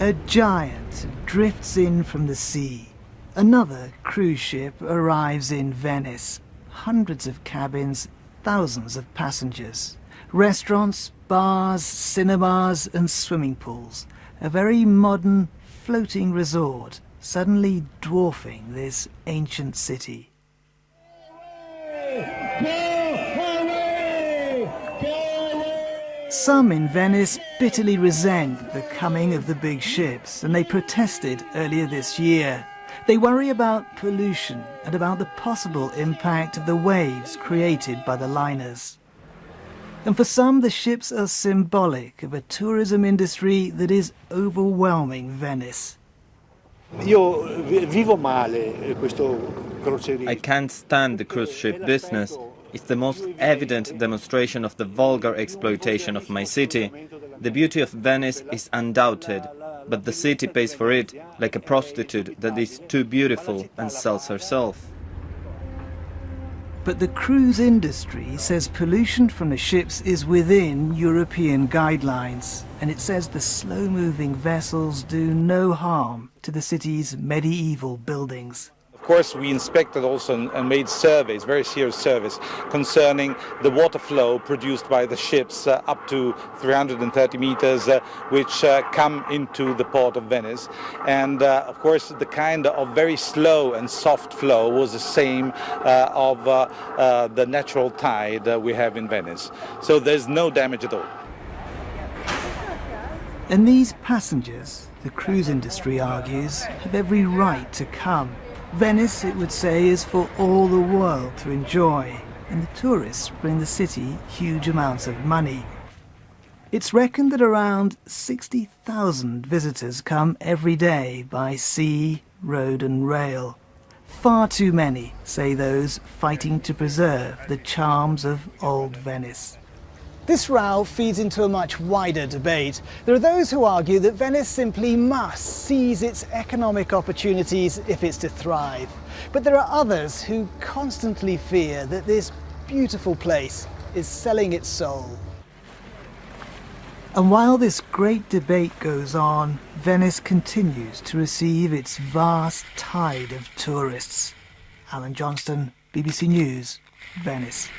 A giant drifts in from the sea. Another cruise ship arrives in Venice. Hundreds of cabins, thousands of passengers. Restaurants, bars, cinemas and swimming pools. A very modern, floating resort, suddenly dwarfing this ancient city. Some in Venice bitterly resent the coming of the big ships, and they protested earlier this year. They worry about pollution and about the possible impact of the waves created by the liners. And for some, the ships are symbolic of a tourism industry that is overwhelming Venice. I can't stand the cruise ship business. It's the most evident demonstration of the vulgar exploitation of my city. The beauty of Venice is undoubted, but the city pays for it like a prostitute that is too beautiful and sells herself. But the cruise industry says pollution from the ships is within European guidelines, and it says the slow-moving vessels do no harm to the city's medieval buildings. Of course, we inspected also and made surveys, very serious surveys, concerning the water flow produced by the ships up to 330 meters, which come into the port of Venice. And of course, the kind of very slow and soft flow was the same of the natural tide we have in Venice. So there's no damage at all. And these passengers, the cruise industry argues, have every right to come. Venice, it would say, is for all the world to enjoy, and the tourists bring the city huge amounts of money. It's reckoned that around 60,000 visitors come every day by sea, road and rail. Far too many, say those fighting to preserve the charms of old Venice. This row feeds into a much wider debate. There are those who argue that Venice simply must seize its economic opportunities if it's to thrive. But there are others who constantly fear that this beautiful place is selling its soul. And while this great debate goes on, Venice continues to receive its vast tide of tourists. Alan Johnston, BBC News, Venice.